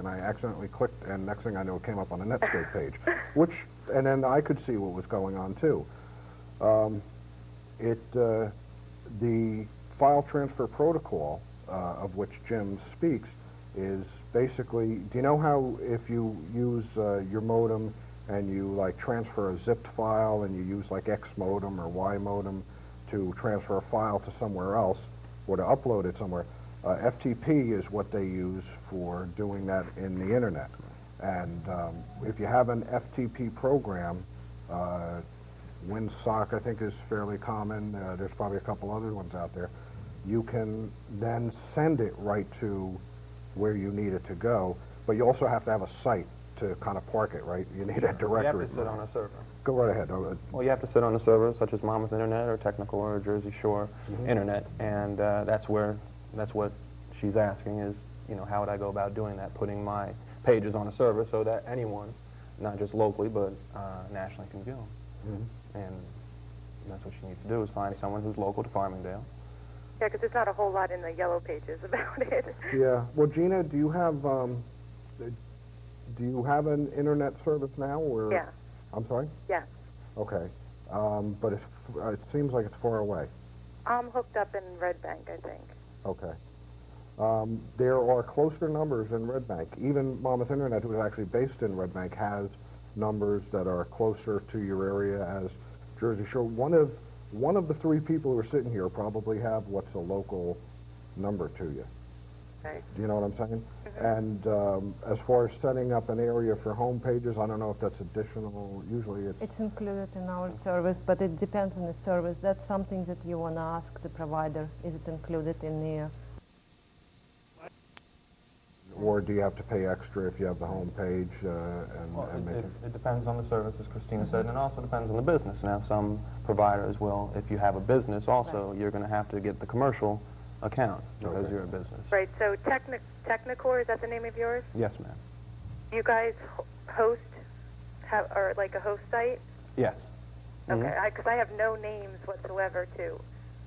and I accidentally clicked, and next thing I know, it came up on a Netscape page, and then I could see what was going on too. The file transfer protocol, of which Jim speaks, is basically, do you know how if you use your modem and you like transfer a zipped file and you use like X modem or Y modem to transfer a file to somewhere else or to upload it somewhere, FTP is what they use for doing that in the internet. And if you have an FTP program, WinSock I think is fairly common, there's probably a couple other ones out there, you can then send it right to where you need it to go, but you also have to have a site to kind of park it, right? You need a directory. You have to sit on a server. Go right ahead. Well, you have to sit on a server such as Monmouth Internet or Technical or Jersey Shore Internet, and that's what she's asking is, you know, how would I go about doing that, putting my pages on a server so that anyone, not just locally, but nationally can view them. And that's what she needs to do, is find someone who's local to Farmingdale. Yeah, because there's not a whole lot in the yellow pages about it. Yeah. Well, Gina, do you have an internet service now, or? Yeah. I'm sorry? Yeah. Okay. But it seems like it's far away. I'm hooked up in Red Bank, I think. Okay. There are closer numbers in Red Bank. Even Monmouth Internet, who is actually based in Red Bank, has numbers that are closer to your area as Jersey Shore. One of the three people who are sitting here probably have what's a local number to you. Right. Do you know what I'm saying? And as far as setting up an area for home pages, I don't know if that's additional. Usually it's included in our service, but it depends on the service. That's something that you want to ask the provider. Is it included in the... Or do you have to pay extra if you have the home page? It depends on the service, as Christina said, and it also depends on the business. Now, some providers will, if you have a business also, you're going to have to get the commercial account because you're a business. Right, so Technicore, is that the name of yours? Yes, ma'am. You guys host, or like a host site? Yes. Okay, because I have no names whatsoever to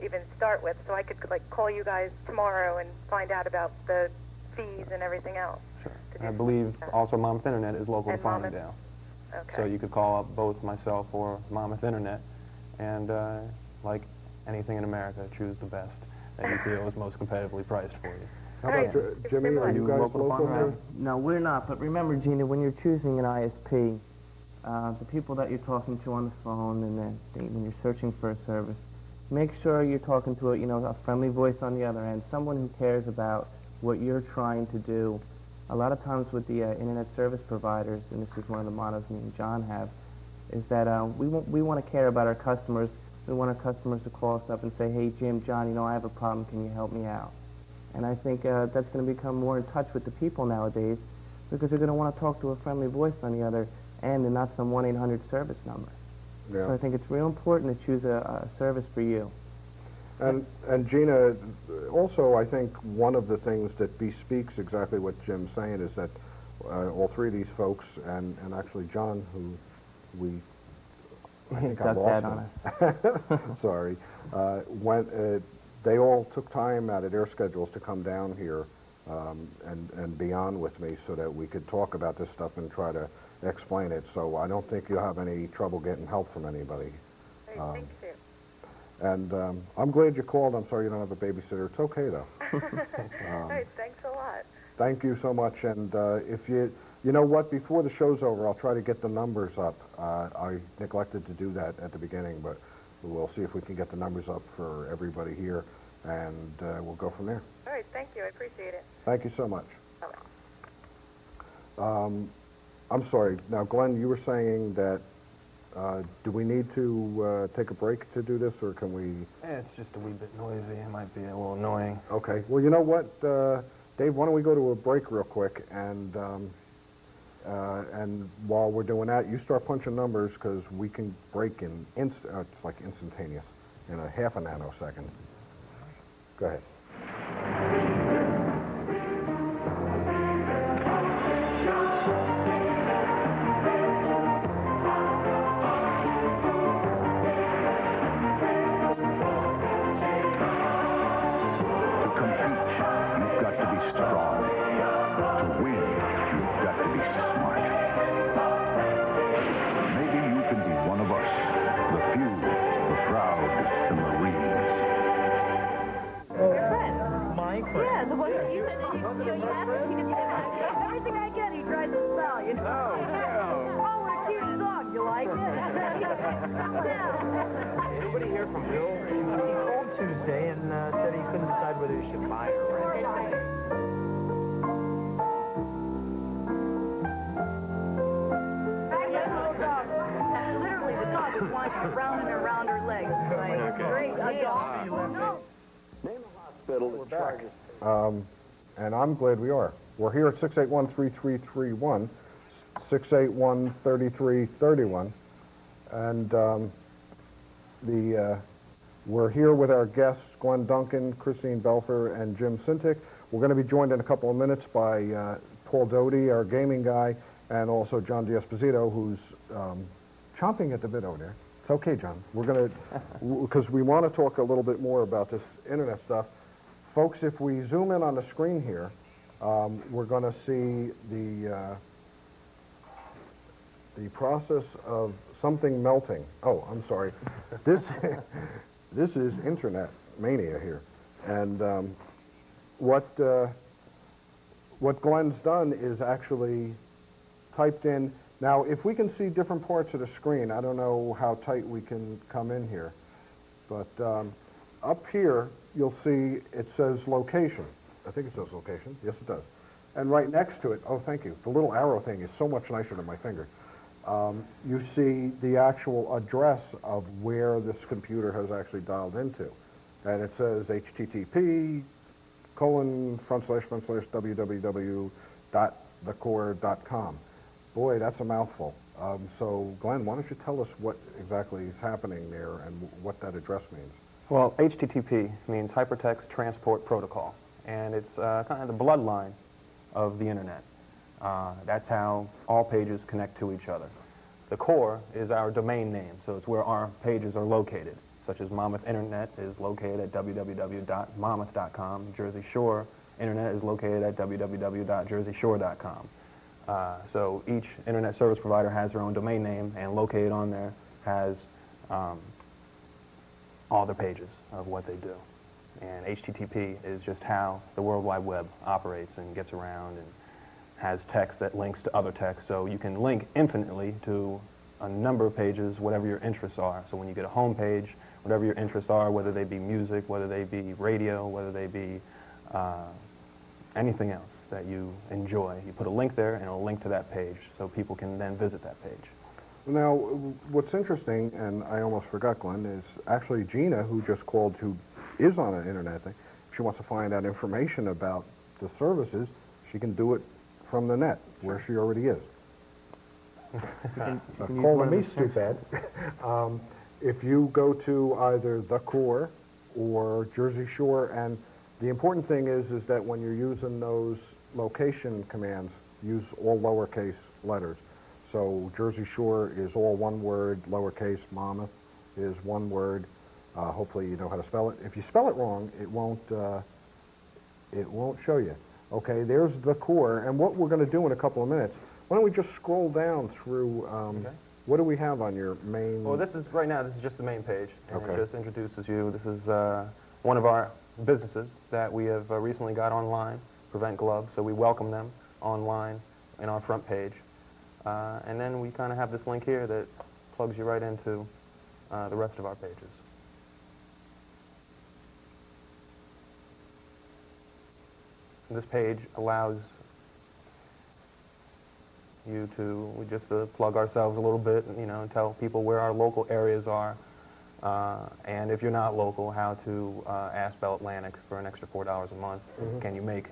even start with, so I could like call you guys tomorrow and find out about the fees and everything else. Sure. I believe also Monmouth Internet is local to Farmingdale. Okay. So you could call up both myself or Monmouth Internet and, like anything in America, choose the best that you feel is most competitively priced for you. How about Jimmy? Are you guys local here? No, we're not. But remember, Gina, when you're choosing an ISP, the people that you're talking to on the phone and when you're searching for a service, make sure you're talking to a friendly voice on the other end, someone who cares about what you're trying to do. A lot of times with the internet service providers, and this is one of the mottos me and John have, is that we want to care about our customers. We want our customers to call us up and say, hey, Jim, John, I have a problem. Can you help me out? And I think that's going to become more in touch with the people nowadays because they're going to want to talk to a friendly voice on the other end and not some 1-800 service number. Yeah. So I think it's real important to choose a service for you. And Gina, also I think one of the things that bespeaks exactly what Jim's saying is that all three of these folks, and actually John, who I think I lost him. Sorry. They all took time out of their schedules to come down here and be on with me so that we could talk about this stuff and try to explain it. So I don't think you'll have any trouble getting help from anybody. Thank you. And I'm glad you called. I'm sorry you don't have a babysitter. It's okay, though. All right, thanks a lot. Thank you so much. And if you know what, before the show's over, I'll try to get the numbers up. I neglected to do that at the beginning, but we'll see if we can get the numbers up for everybody here, and we'll go from there. All right, thank you. I appreciate it. Thank you so much. Bye-bye. I'm sorry. Now, Glenn, you were saying that do we need to take a break to do this, or can we? It's just a wee bit noisy. It might be a little annoying. Okay. Well, you know what, Dave, why don't we go to a break real quick, and while we're doing that, you start punching numbers because we can break in, it's like instantaneous, in a half a nanosecond. Go ahead. To compete, you've got to be strong. To win, Oh, what a cute dog. You like it? Anybody hear from Bill? He called Tuesday and said he couldn't decide whether he should buy or rent. Literally, the dog is walking around and around her legs. Like, great, a dog. No. Name a hospital that charges. And I'm glad we are. We're here at 681-3331, 681-3331, and we're here with our guests, Glenn Duncan, Christine Belfer, and Jim Sintic. We're going to be joined in a couple of minutes by Paul Doty, our gaming guy, and also John D'Esposito, who's chomping at the bit over there. It's okay, John. We're going to, because we want to talk a little bit more about this internet stuff. Folks, if we zoom in on the screen here, we're going to see the process of something melting. Oh, I'm sorry. This is internet mania here, and what Glenn's done is actually typed in. Now, if we can see different parts of the screen, I don't know how tight we can come in here, but up here you'll see it says location. I think it says location. Yes, it does. And right next to it, oh, thank you. The little arrow thing is so much nicer than my finger. You see the actual address of where this computer has actually dialed into. And it says http://www.thecore.com. Boy, that's a mouthful. So, Glenn, why don't you tell us what exactly is happening there and what that address means? Well, HTTP means Hypertext Transport Protocol, and it's kind of the bloodline of the internet. That's how all pages connect to each other. The core is our domain name, so it's where our pages are located, such as Monmouth Internet is located at www.monmouth.com. Jersey Shore Internet is located at www.jerseyshore.com. So each internet service provider has their own domain name, and located on there has all their pages of what they do. And HTTP is just how the World Wide Web operates and gets around and has text that links to other text. So you can link infinitely to a number of pages, whatever your interests are. So when you get a home page, whatever your interests are, whether they be music, whether they be radio, whether they be anything else that you enjoy, you put a link there and it'll link to that page so people can then visit that page. Now, what's interesting, and I almost forgot, Glenn, is actually Gina, who just called, who is on an internet thing. If she wants to find out information about the services, she can do it from the net, where she already is. Calling me stupid. If you go to either The Core or Jersey Shore, and the important thing is that when you're using those location commands, use all lowercase letters. So Jersey Shore is all one word, lowercase. Monmouth is one word. Hopefully you know how to spell it. If you spell it wrong, it won't show you. Okay, there's The Core, and what we're going to do in a couple of minutes, why don't we just scroll down through, what do we have on your main? Well, this is, right now, this is just the main page, and Okay. it just introduces you. This is one of our businesses that we have recently got online, Prevent Gloves, so we welcome them online in our front page. And then we kind of have this link here that plugs you right into the rest of our pages. This page allows you to, just plug ourselves a little bit, you know, and tell people where our local areas are. And if you're not local, how to ask Bell Atlantic for an extra $4 a month. Mm-hmm. Can you make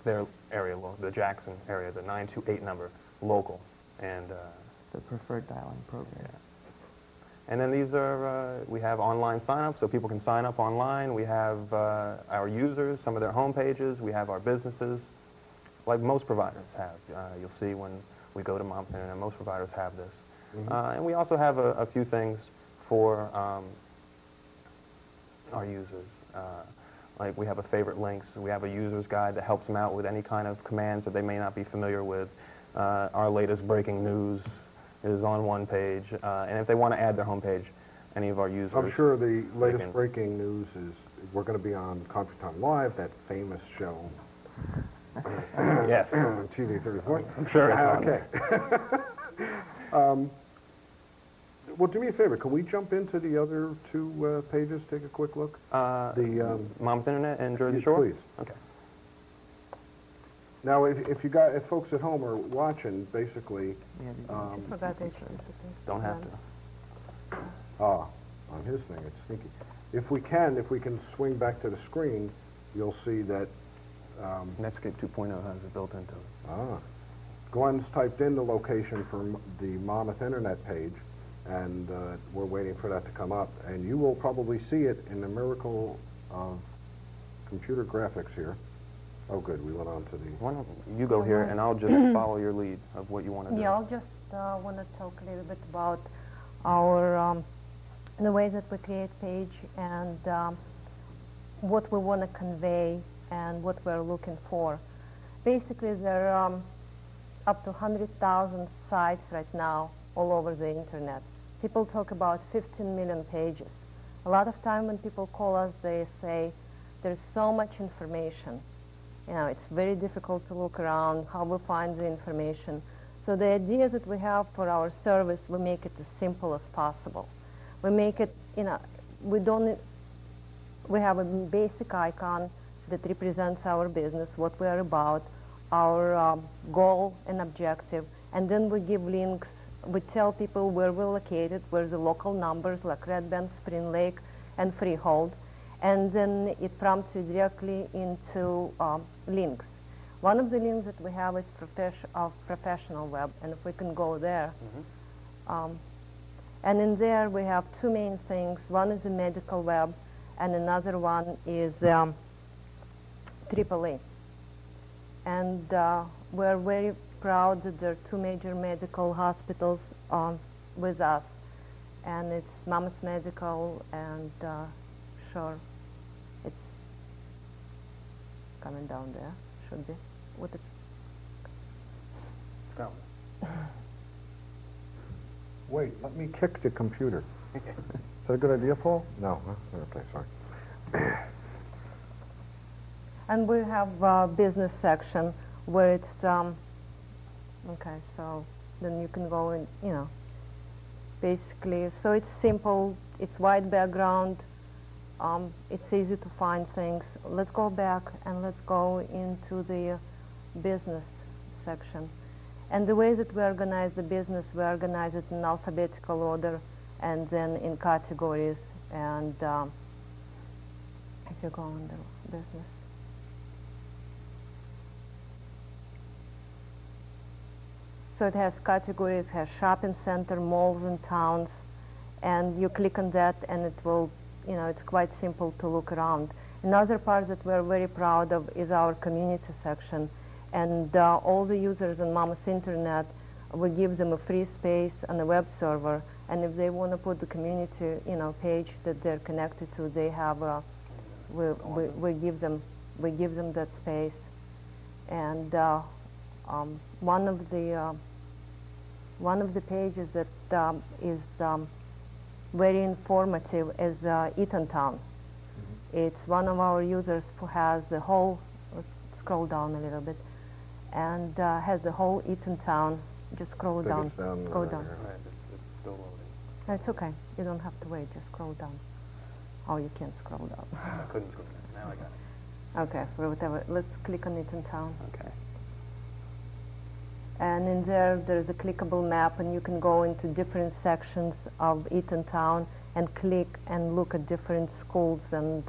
their area, the Jackson area, the 928 number, local? And The preferred dialing program. yeah. And then these are, we have online sign-up, so people can sign up online. We have our users, some of their home pages. We have our businesses, like most providers have. You'll see when we go to Monmouth Internet, most providers have this. Mm-hmm. And we also have a few things for our users. Like we have a favorite links. We have a user's guide that helps them out with any kind of commands that they may not be familiar with. Our latest breaking news is on one page, and if they want to add their home page, any of our users... I'm sure the latest breaking news is we're going to be on CompuTime Live, that famous show. Yes. TV34? I'm sure it's on Okay. Well, do me a favor. Can we jump into the other two pages, take a quick look? The Mom's Internet and Jersey yes, Shore? please. Okay. Now, if folks at home are watching, basically, Forgot it. Don't have to. on his thing, it's sneaky. If we can swing back to the screen, you'll see that Netscape 2.0 has it built into it. Glenn's typed in the location for the Monmouth Internet page, and we're waiting for that to come up. And you will probably see it in the miracle of computer graphics here. Oh, good. We went on to the... Why don't you go here, and I'll just follow your lead of what you want to do. Yeah, I'll just want to talk a little bit about our the way that we create page and what we want to convey and what we're looking for. Basically, there are up to 100,000 sites right now all over the internet. People talk about 15 million pages. A lot of time when people call us, they say, there's so much information. You know, it's very difficult to look around, how we find the information. So the idea that we have for our service, we make it as simple as possible. We make it, you know, we have a basic icon that represents our business, what we are about, our goal and objective, and then we give links. We tell people where we're located, where the local numbers like Red Bend, Spring Lake, and Freehold, and then it prompts you directly into links. One of the links that we have is professional web, and if we can go there. And in there we have two main things. One is the medical web, and another one is AAA. And we're very proud that there are two major medical hospitals with us, and it's Monmouth Medical and Shore. It's coming down there, should be. With it. Wait, let me kick the computer. Is that a good idea, Paul? No. Huh? Okay, sorry. And we have a business section where it's, okay, so then you can go and, you know, basically, so it's simple, it's white background, it's easy to find things. Let's go back and let's go into the business section. And the way that we organize the business, we organize it in alphabetical order and then in categories. And if you go under business. So it has categories, it has shopping center, malls and towns, and you click on that and it will, you know, it's quite simple to look around. Another part that we're very proud of is our community section. And all the users on Monmouth Internet, we give them a free space on the web server, and if they want to put the community, you know, page that they're connected to, they have we give them that space. And one of the pages that is very informative is Eatontown. It's one of our users who has the whole. Let's scroll down a little bit. And has the whole Eatontown. Just scroll down. Scroll down. It's still loading. No, it's okay. You don't have to wait. Just scroll down. Oh, you can't scroll down. I couldn't scroll down. Now I got it. Okay, for whatever. Let's click on Eatontown. Okay. And in there's a clickable map, and you can go into different sections of Eatontown and click and look at different schools, and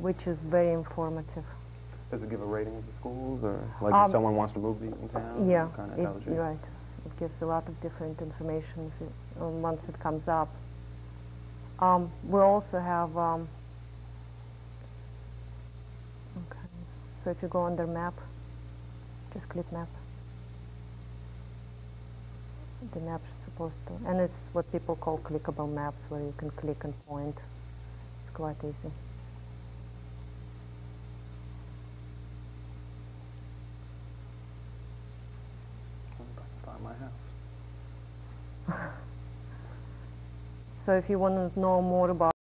which is very informative. Does it give a rating of the schools, or like if someone wants to move to Eatontown? Yeah, Kind of tells you. right. It gives a lot of different information once it comes up. We also have, okay, so if you go under map, just click map. The map's supposed to, and it's what people call clickable maps, where you can click and point. It's quite easy. Find my house. So if you want to know more about